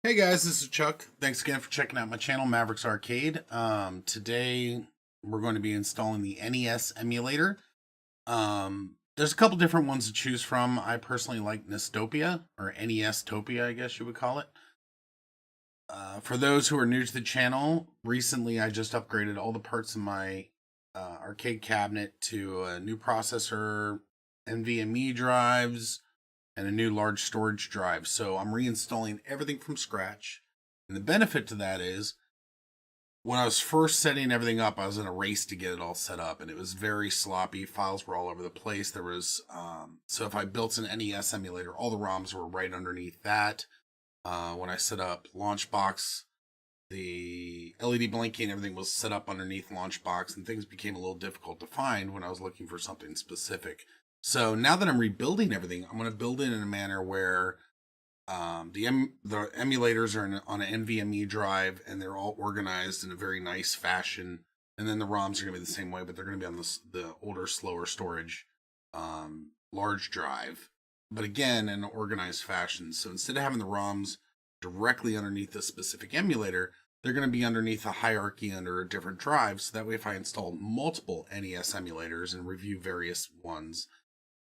Hey guys, this is Chuck. Thanks again for checking out my channel, Mavericks Arcade. Today we're going to be installing the NES emulator. There's a couple different ones to choose from. I personally like NEStopia, or NEStopia, I guess you would call it. For those who are new to the channel, recently I just upgraded all the parts in my arcade cabinet to a new processor, NVMe drives, and a new large storage drive. So I'm reinstalling everything from scratch. And the benefit to that is when I was first setting everything up, I was in a race to get it all set up, and it was very sloppy. Files were all over the place. There was so if I built an NES emulator, all the ROMs were right underneath that. When I set up Launchbox, the LED blinking and everything was set up underneath Launchbox, and things became a little difficult to find when I was looking for something specific. So now that I'm rebuilding everything, I'm going to build it in a manner where the emulators are on an NVMe drive, and they're all organized in a very nice fashion. And then the ROMs are going to be the same way, but they're going to be on the older, slower storage large drive. But again, in an organized fashion. So instead of having the ROMs directly underneath the specific emulator, they're going to be underneath a hierarchy under a different drive. So that way, if I install multiple NES emulators and review various ones,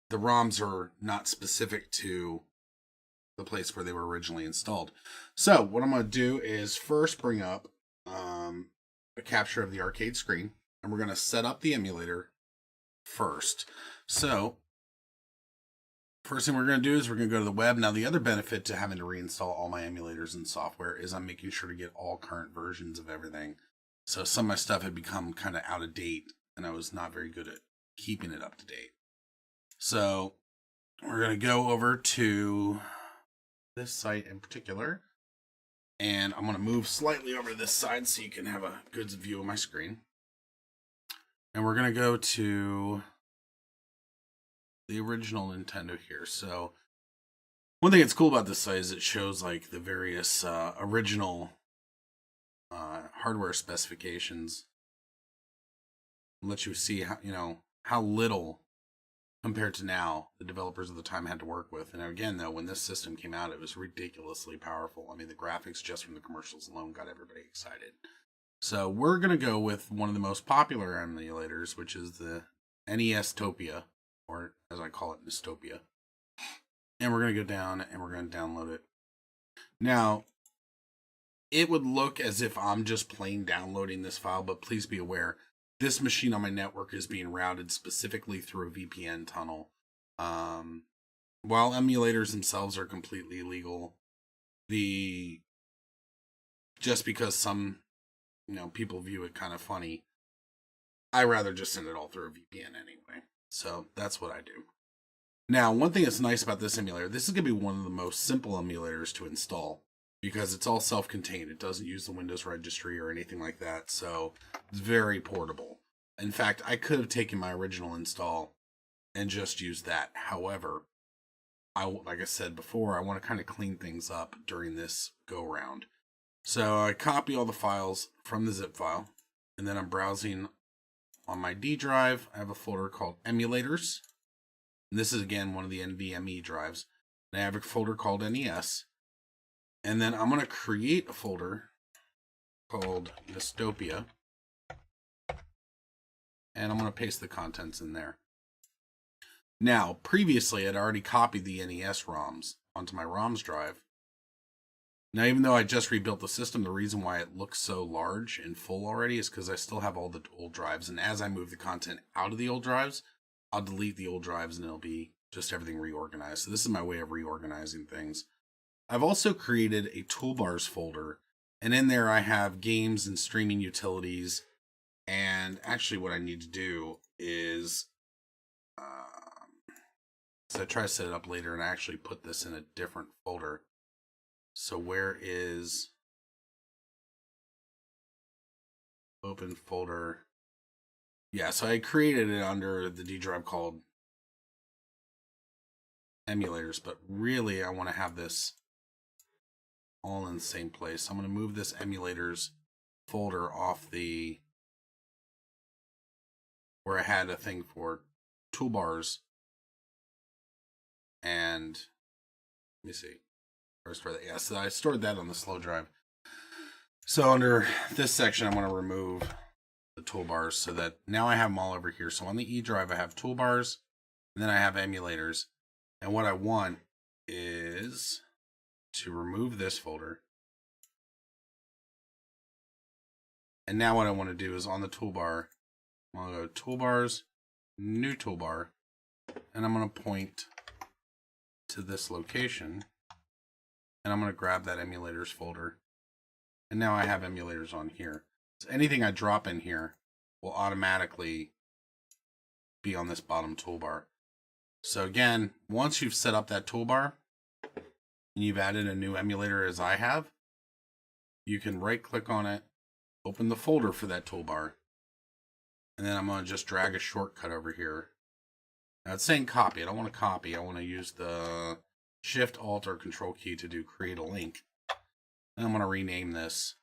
the ROMs are not specific to the place where they were originally installed. So what I'm going to do is first bring up a capture of the arcade screen, and we're going to set up the emulator first. So first thing we're going to do is we're going to go to the web. Now, the other benefit to having to reinstall all my emulators and software is I'm making sure to get all current versions of everything. So some of my stuff had become kind of out of date, and I was not very good at keeping it up to date. So we're going to go over to this site in particular, and I'm going to move slightly over to this side so you can have a good view of my screen. And we're going to go to the original Nintendo here. So one thing that's cool about this site is it shows like the various original hardware specifications. It lets you see how little compared to now the developers of the time had to work with. And again, though, when this system came out, it was ridiculously powerful. I mean, the graphics just from the commercials alone got everybody excited. So we're going to go with one of the most popular emulators, which is the NEStopia, or as I call it, NEStopia. And we're going to go down and we're going to download it. Now, it would look as if I'm just plain downloading this file, but please be aware, this machine on my network is being routed specifically through a VPN tunnel. While emulators themselves are completely legal, just because some people view it kind of funny, I rather just send it all through a VPN anyway. So that's what I do. Now, one thing that's nice about this emulator, this is going to be one of the most simple emulators to install because it's all self-contained. It doesn't use the Windows registry or anything like that, so it's very portable. In fact, I could have taken my original install and just used that. However, like I said before, I want to kind of clean things up during this go-round. So I copy all the files from the zip file, and then I'm browsing on my D drive. I have a folder called Emulators. And this is, again, one of the NVMe drives. And I have a folder called NES. And then I'm going to create a folder called NEStopia. And I'm going to paste the contents in there. Now, previously, I'd already copied the NES ROMs onto my ROMs drive. Now, even though I just rebuilt the system, the reason why it looks so large and full already is because I still have all the old drives. And as I move the content out of the old drives, I'll delete the old drives and it'll be just everything reorganized. So this is my way of reorganizing things. I've also created a toolbars folder, and in there I have games and streaming utilities. And actually what I need to do is, so I try to set it up later and I actually put this in a different folder. So where is open folder? Yeah, so I created it under the D drive called emulators, but really I want to have this all in the same place. So I'm going to move this emulators folder off where I had a thing for toolbars, and let me see. Where I stored that? Yeah, so I stored that on the slow drive. So under this section, I'm going to remove the toolbars so that now I have them all over here. So on the E drive, I have toolbars, and then I have emulators. And what I want is to remove this folder. And now what I want to do is on the toolbar, I'm going to go toolbars, new toolbar, and I'm going to point to this location, and I'm going to grab that emulators folder. And now I have emulators on here. So anything I drop in here will automatically be on this bottom toolbar. So again, once you've set up that toolbar and you've added a new emulator as I have, you can right click on it, open the folder for that toolbar, and then I'm going to just drag a shortcut over here. Now it's saying copy. I don't want to copy. I want to use the Shift, Alt, or Control key to do create a link. And I'm going to rename this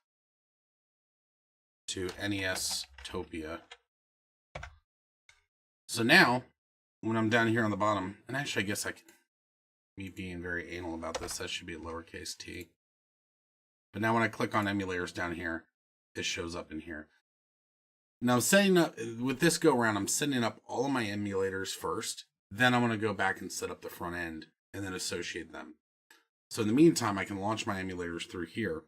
to NEStopia. So now, when I'm down here on the bottom, and actually I guess I can, me being very anal about this, that should be a lowercase t. But now when I click on emulators down here, this shows up in here. Now I'm setting up, with this go around, I'm setting up all of my emulators first. Then I'm going to go back and set up the front end and then associate them. So in the meantime, I can launch my emulators through here.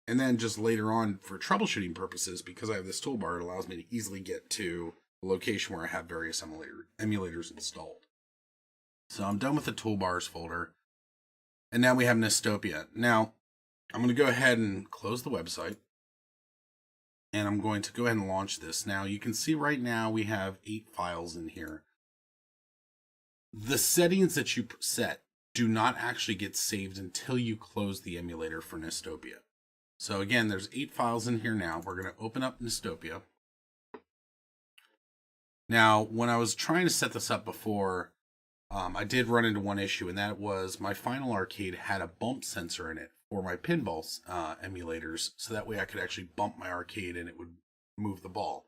And then just later on, for troubleshooting purposes, because I have this toolbar, it allows me to easily get to a location where I have various emulators installed. So I'm done with the toolbars folder. And now we have NEStopia. Now, I'm going to go ahead and close the website. And I'm going to go ahead and launch this. Now, you can see right now we have 8 files in here. The settings that you set do not actually get saved until you close the emulator for NEStopia. So again, there's 8 files in here now. We're going to open up NEStopia. Now, when I was trying to set this up before, I did run into one issue, and that was my Final Arcade had a bump sensor in it for my pinball emulators, so that way I could actually bump my arcade and it would move the ball.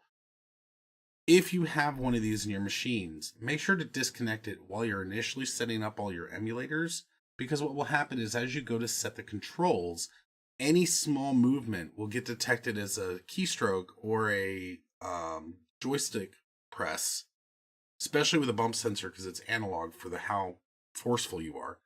If you have one of these in your machines, make sure to disconnect it while you're initially setting up all your emulators, because what will happen is as you go to set the controls, any small movement will get detected as a keystroke or a joystick press, especially with a bump sensor because it's analog for how forceful you are.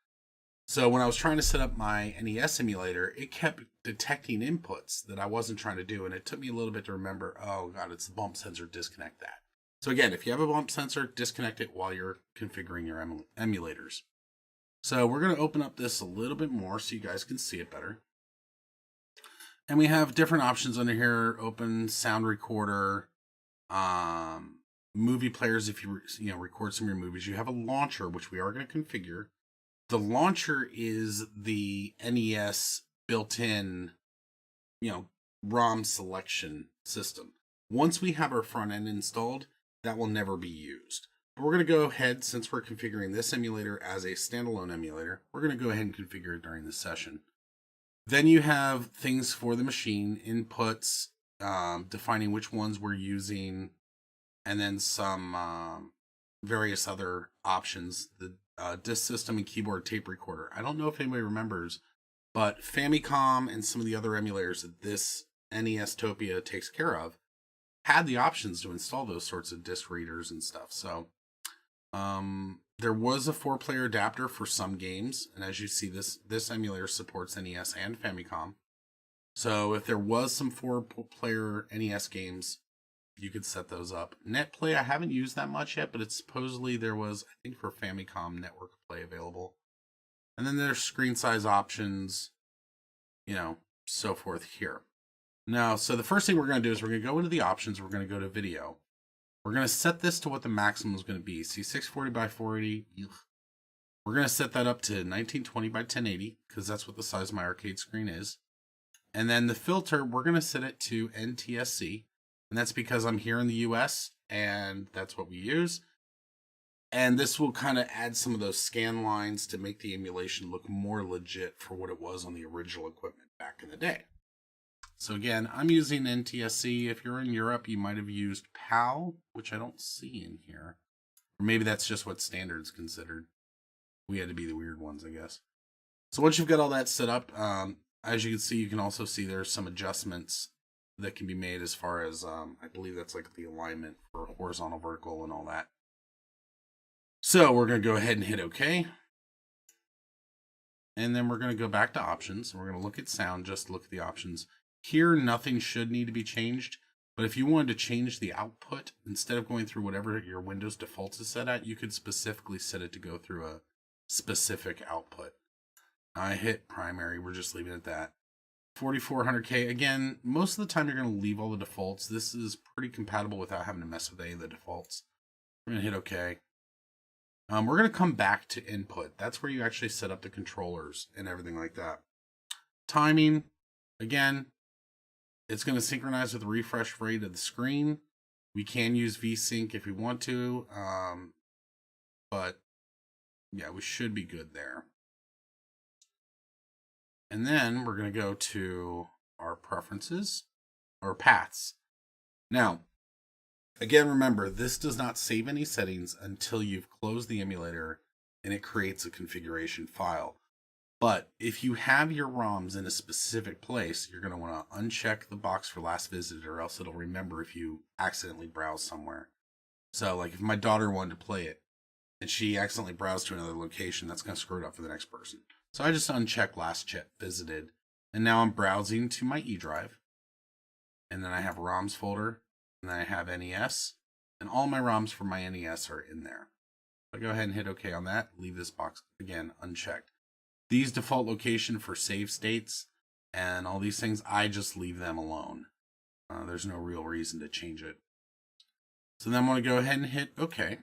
So when I was trying to set up my NES emulator, it kept detecting inputs that I wasn't trying to do, and it took me a little bit to remember, oh god, it's the bump sensor, disconnect that. So again, if you have a bump sensor, disconnect it while you're configuring your emulators. So we're going to open up this a little bit more so you guys can see it better. And we have different options under here: open sound recorder, movie players if you record some of your movies. You have a launcher, which we are going to configure. The launcher is the NES built-in, ROM selection system. Once we have our front end installed, that will never be used. But we're going to go ahead, since we're configuring this emulator as a standalone emulator, we're going to go ahead and configure it during this session. Then you have things for the machine, inputs, defining which ones we're using, and then some various other options. The disk system and keyboard tape recorder. I don't know if anybody remembers, but Famicom and some of the other emulators that this NEStopia takes care of had the options to install those sorts of disc readers and stuff. So there was a 4-player adapter for some games, and as you see, this emulator supports NES and Famicom. So if there was some 4-player NES games, you could set those up. NetPlay, I haven't used that much yet, but it's supposedly there was, I think, for Famicom Network Play available. And then there's screen size options, so forth here. Now, so the first thing we're going to do is we're going to go into the options. We're going to go to video. We're going to set this to what the maximum is going to be. See, 640 by 480. We're going to set that up to 1920 by 1080 because that's what the size of my arcade screen is. And then the filter, we're going to set it to NTSC. And that's because I'm here in the US and that's what we use. And this will kind of add some of those scan lines to make the emulation look more legit for what it was on the original equipment back in the day. So again, I'm using NTSC. If you're in Europe, you might have used PAL, which I don't see in here. Or maybe that's just what standard's considered. We had to be the weird ones, I guess. So once you've got all that set up, as you can see, you can also see there's some adjustments that can be made as far as, I believe that's like the alignment for horizontal, vertical, and all that. So we're going to go ahead and hit OK. And then we're going to go back to options. We're going to look at sound, just look at the options. Here, nothing should need to be changed. But if you wanted to change the output, instead of going through whatever your Windows defaults is set at, you could specifically set it to go through a specific output. I hit primary. We're just leaving it at that. 4400K. Again, most of the time you're going to leave all the defaults. This is pretty compatible without having to mess with any of the defaults. We're going to hit OK. We're going to come back to input. That's where you actually set up the controllers and everything like that. Timing, again, it's going to synchronize with the refresh rate of the screen. We can use VSync if we want to, but yeah, we should be good there. And then we're going to go to our preferences or paths. Now, again, remember, this does not save any settings until you've closed the emulator and it creates a configuration file. But if you have your ROMs in a specific place, you're going to want to uncheck the box for last visited, or else it'll remember if you accidentally browse somewhere. So, like if my daughter wanted to play it and she accidentally browsed to another location, that's going to screw it up for the next person. So I just uncheck last visited, and now I'm browsing to my E drive, and then I have ROMs folder, and then I have NES, and all my ROMs for my NES are in there. So go ahead and hit OK on that. Leave this box again unchecked. These default location for save states and all these things, I just leave them alone. There's no real reason to change it. So then I'm going to go ahead and hit OK.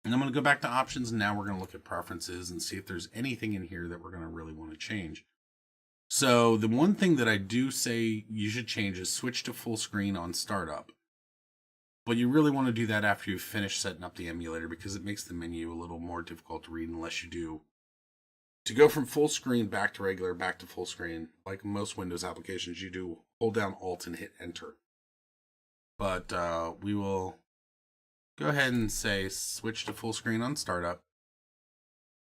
And I'm going to go back to options, and now we're going to look at preferences and see if there's anything in here that we're going to really want to change. So the one thing that I do say you should change is switch to full screen on startup. But you really want to do that after you've finished setting up the emulator, because it makes the menu a little more difficult to read unless you do. To go from full screen back to regular, back to full screen, like most Windows applications, you do hold down Alt and hit Enter. But we will go ahead and say switch to full screen on startup.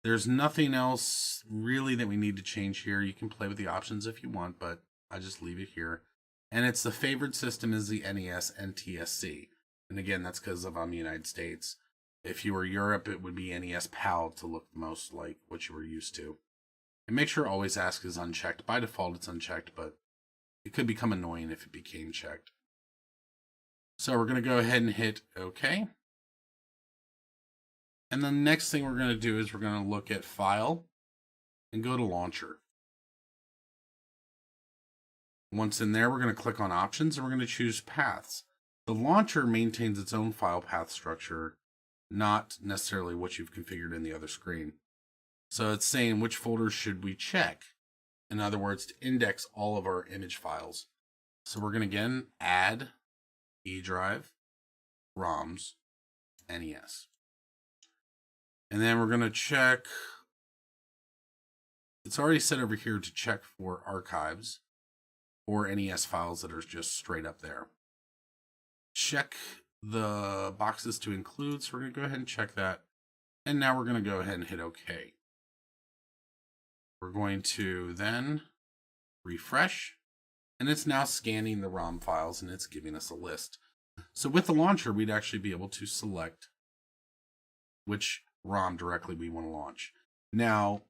There's nothing else really that we need to change here. You can play with the options if you want, but I just leave it here. And it's the favored system is the NES NTSC. And again, that's because I'm the United States. If you were Europe, it would be NES PAL to look most like what you were used to. And make sure always ask is unchecked. By default, it's unchecked, but it could become annoying if it became checked. So we're going to go ahead and hit OK. And the next thing we're going to do is we're going to look at File and go to Launcher. Once in there, we're going to click on Options and we're going to choose Paths. The launcher maintains its own file path structure, not necessarily what you've configured in the other screen. So it's saying which folders should we check. In other words, to index all of our image files. So we're going to again add E drive, ROMs, NES. And then we're going to check, it's already set over here to check for archives or NES files that are just straight up there. Check the boxes to include, so we're going to go ahead and check that. And now we're going to go ahead and hit OK. We're going to then refresh, and it's now scanning the ROM files and it's giving us a list. So with the launcher, we'd actually be able to select which ROM directly we want to launch. Now,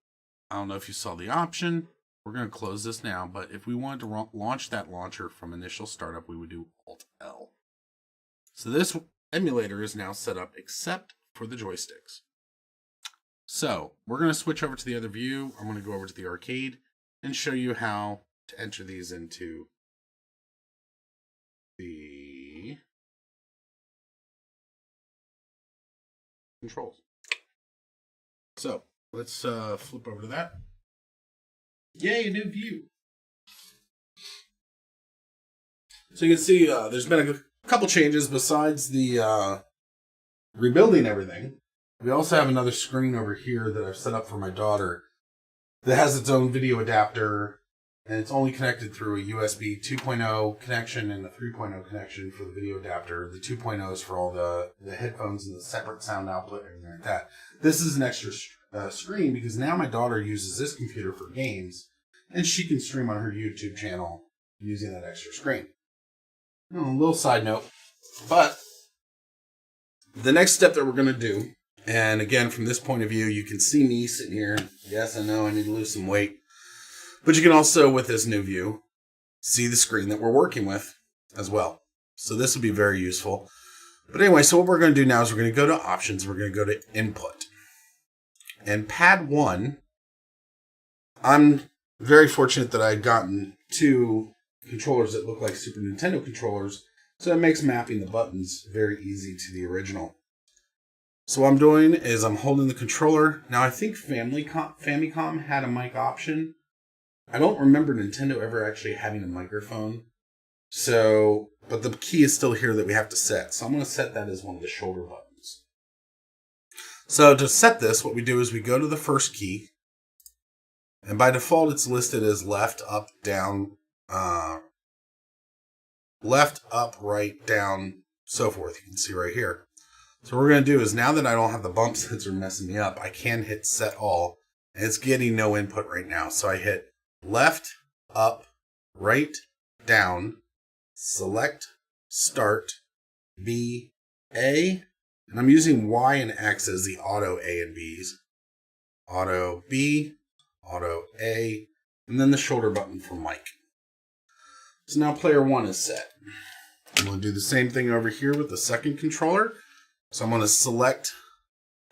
I don't know if you saw the option. We're going to close this now, but if we wanted to launch that launcher from initial startup, we would do Alt-L. So this emulator is now set up except for the joysticks. So we're going to switch over to the other view. I'm going to go over to the arcade and show you how to enter these into the controls. So let's flip over to that. Yay, a new view. So you can see there's been a couple changes besides the rebuilding everything. We also have another screen over here that I've set up for my daughter that has its own video adapter, and it's only connected through a USB 2.0 connection and a 3.0 connection for the video adapter. The 2.0 is for all the headphones and the separate sound output and everything like that. This is an extra strip. screen because now my daughter uses this computer for games, and she can stream on her YouTube channel using that extra screen. A little side note, but the next step that we're going to do, and again, from this point of view, you can see me sitting here. Yes, I know I need to lose some weight, but you can also, with this new view, see the screen that we're working with as well. So this will be very useful. But anyway, so what we're going to do now is we're going to go to options. We're going to go to input. And pad 1, I'm very fortunate that I'd gotten 2 controllers that look like Super Nintendo controllers. So it makes mapping the buttons very easy to the original. So what I'm doing is I'm holding the controller. Now I think Famicom had a mic option. I don't remember Nintendo ever actually having a microphone. So, but the key is still here that we have to set. So I'm going to set that as one of the shoulder buttons. So to set this, what we do is we go to the first key. And by default, it's listed as left, up, down, left, up, right, down, so forth. You can see right here. So what we're going to do is now that I don't have the bumps that are messing me up, I can hit set all. And it's getting no input right now. So I hit left, up, right, down, select, start, B, A, and I'm using Y and X as the auto A and B's. Auto B, auto A, and then the shoulder button for mic. So now player 1 is set. I'm going to do the same thing over here with the second controller. So I'm going to select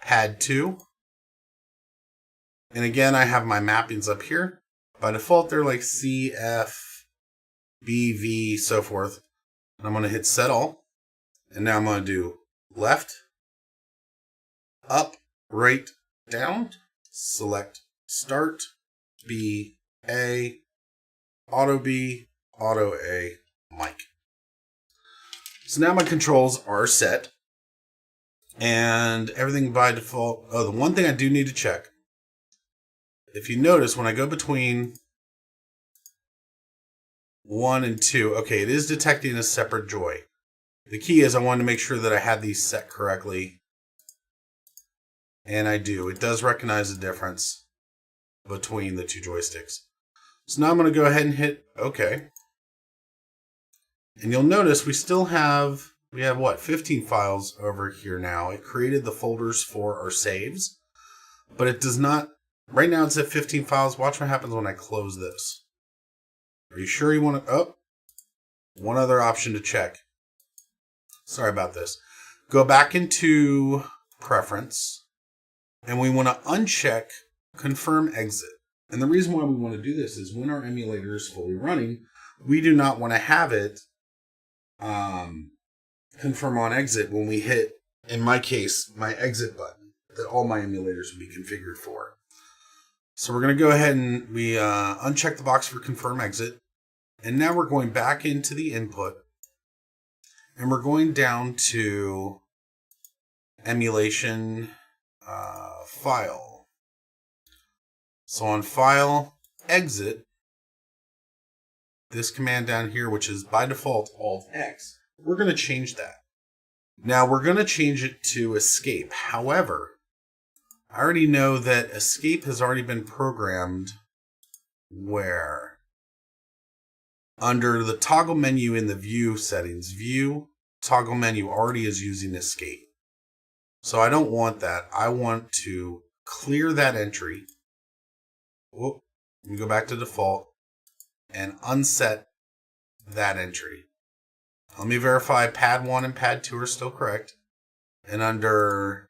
pad 2. And again, I have my mappings up here. By default, they're like C, F, B, V, so forth. And I'm going to hit set all. And now I'm going to do left, up, right, down, select start, B, A, auto B, auto A, mic. So now my controls are set. And everything by default. Oh, the one thing I do need to check. If you notice, when I go between 1 and 2, okay, it is detecting a separate joy. The key is I wanted to make sure that I had these set correctly. And I do. It does recognize the difference between the 2 joysticks. So now I'm going to go ahead and hit OK. And you'll notice we have what, 15 files over here now. It created the folders for our saves, but it does not. Right now it's at 15 files. Watch what happens when I close this. Are you sure you want to? Oh, one other option to check. Sorry about this. Go back into preference, and we want to uncheck confirm exit. And the reason why we want to do this is when our emulator is fully running, we do not want to have it confirm on exit when we hit, in my case, my exit button that all my emulators will be configured for. So we're going to go ahead and we uncheck the box for confirm exit. And now we're going back into the input. And we're going down to emulation file. So on file, exit, this command down here, which is by default Alt-X, we're going to change that. Now we're going to change it to escape. However, I already know that escape has already been programmed where? Under the toggle menu in the view settings, view, toggle menu already is using escape. So I don't want that. I want to clear that entry. Whoop, let me go back to default and unset that entry. Let me verify pad 1 and pad 2 are still correct. And under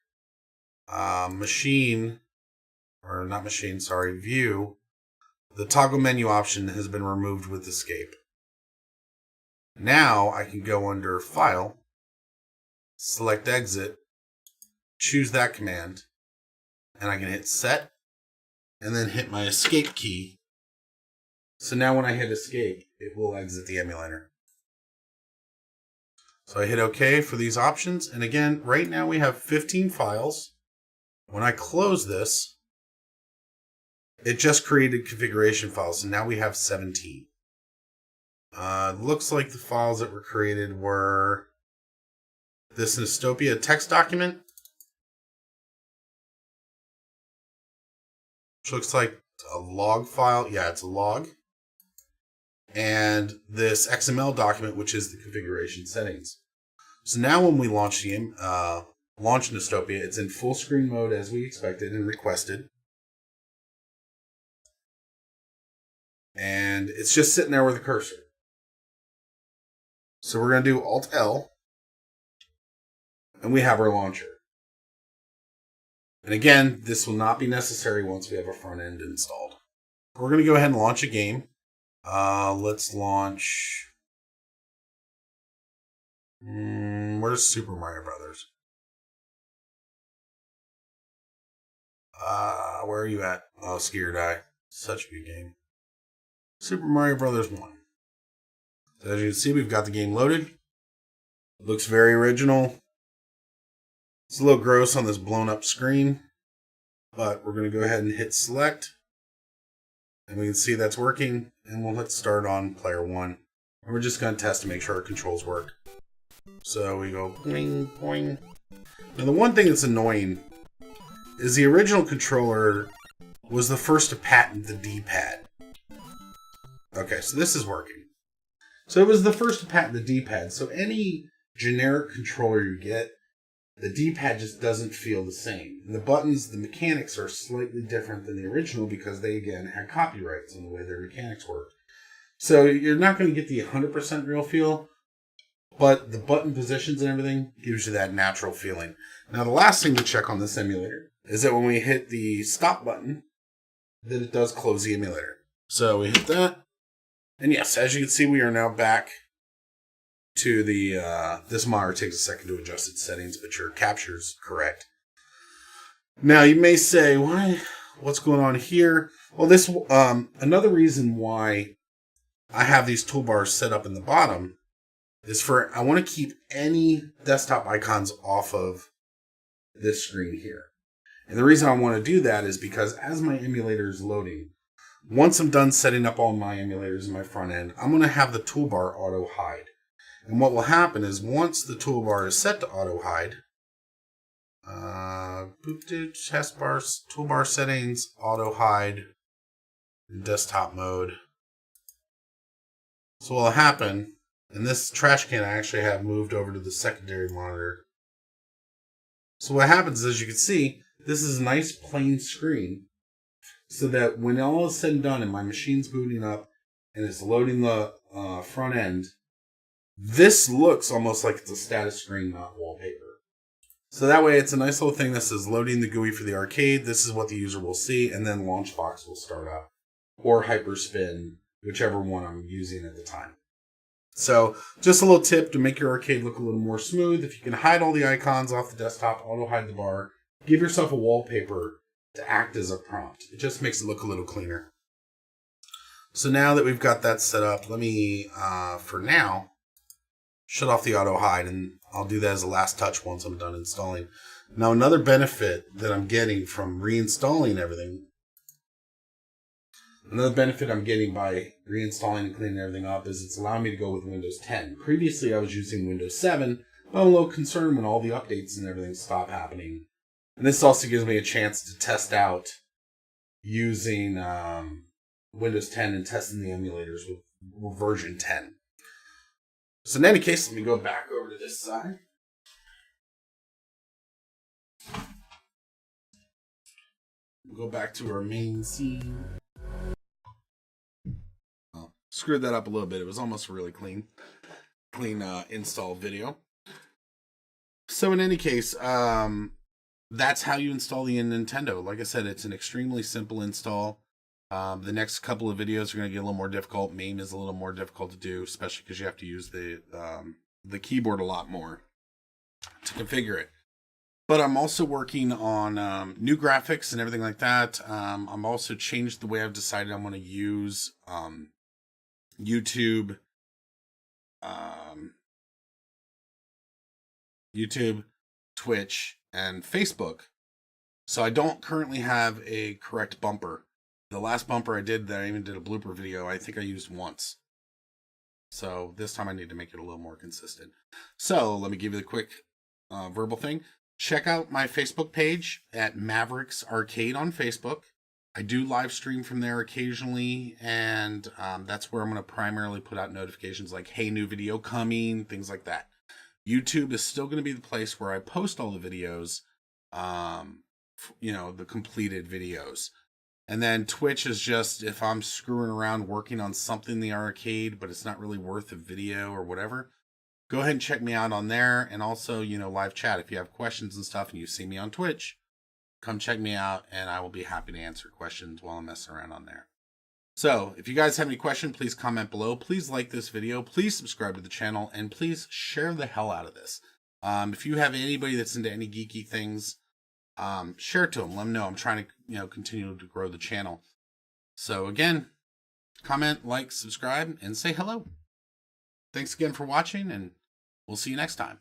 view, the toggle menu option has been removed with escape. Now I can go under file, select exit, choose that command, and I can hit set, and then hit my escape key. So now when I hit escape, it will exit the emulator. So I hit OK for these options. And again, right now we have 15 files. When I close this, it just created configuration files. And now we have 17. Looks like the files that were created were this NEStopia text document. which looks like a log file. Yeah, it's a log. And this XML document, which is the configuration settings. So now when we launch launch NEStopia, it's in full screen mode as we expected and requested. And it's just sitting there with a cursor. So we're going to do Alt-L. And we have our launcher. And again, this will not be necessary once we have our front end installed. We're going to go ahead and launch a game. Let's launch... where's Super Mario Brothers? Where are you at? Oh, Scared Eye. Such a good game. Super Mario Brothers 1. So as you can see, we've got the game loaded. It looks very original. It's a little gross on this blown up screen, but we're going to go ahead and hit select. And we can see that's working, and we'll hit start on player 1. And we're just going to test to make sure our controls work. So we go boing, boing. Now the one thing that's annoying is the original controller was the first to patent the D-pad. Okay, so this is working. So it was the first to patent the D-pad. So any generic controller you get, the D-pad just doesn't feel the same. And the buttons, the mechanics are slightly different than the original because they, again, had copyrights on the way their mechanics work. So you're not going to get the 100% real feel, but the button positions and everything gives you that natural feeling. Now, the last thing to check on this emulator is that when we hit the stop button, that it does close the emulator. So we hit that. And yes, as you can see, we are now back to the, this monitor takes a second to adjust its settings, but your capture's correct. Now, you may say, what's going on here? Well, this, another reason why I have these toolbars set up in the bottom is I want to keep any desktop icons off of this screen here. And the reason I want to do that is because as my emulator is loading, once I'm done setting up all my emulators in my front end, I'm going to have the toolbar auto hide. And what will happen is once the toolbar is set to auto hide, taskbar, toolbar settings, auto hide, desktop mode. So what will happen, and this trash can I actually have moved over to the secondary monitor. So what happens is, as you can see, this is a nice plain screen, so that when all is said and done and my machine's booting up and it's loading the front end, this looks almost like it's a status screen, not wallpaper. So that way it's a nice little thing that says loading the GUI for the arcade. This is what the user will see, and then Launchbox will start up. Or Hyperspin, whichever one I'm using at the time. So just a little tip to make your arcade look a little more smooth. If you can hide all the icons off the desktop, auto hide the bar, give yourself a wallpaper to act as a prompt. It just makes it look a little cleaner. So now that we've got that set up, let me, for now, shut off the auto hide, and I'll do that as a last touch once I'm done installing. Now, another benefit that I'm getting from reinstalling everything, another benefit I'm getting by reinstalling and cleaning everything up is it's allowing me to go with Windows 10. Previously, I was using Windows 7, but I'm a little concerned when all the updates and everything stop happening. And this also gives me a chance to test out using Windows 10 and testing the emulators with version 10. So in any case, let me go back over to this side. Go back to our main scene. Oh, screwed that up a little bit. It was almost a really clean install video. So in any case, that's how you install the Nintendo. Like I said, it's an extremely simple install. The next couple of videos are going to get a little more difficult. MAME is a little more difficult to do, especially because you have to use the keyboard a lot more to configure it. But I'm also working on new graphics and everything like that. I'm also changed the way I've decided I'm going to use YouTube, Twitch, and Facebook. So I don't currently have a correct bumper. The last bumper I did that I even did a blooper video, I think I used once. So this time I need to make it a little more consistent. So let me give you the quick verbal thing. Check out my Facebook page at Mavericks Arcade on Facebook. I do live stream from there occasionally, and that's where I'm going to primarily put out notifications like, hey, new video coming, things like that. YouTube is still going to be the place where I post all the videos, the completed videos. And then Twitch is just if I'm screwing around working on something in the arcade, but it's not really worth a video or whatever, go ahead and check me out on there. And also, live chat. If you have questions and stuff and you see me on Twitch, come check me out and I will be happy to answer questions while I'm messing around on there. So if you guys have any questions, please comment below. Please like this video. Please subscribe to the channel and please share the hell out of this. If you have anybody that's into any geeky things, share it to them. Let them know I'm trying to, continue to grow the channel. So again, comment, like, subscribe, and say hello. Thanks again for watching, and we'll see you next time.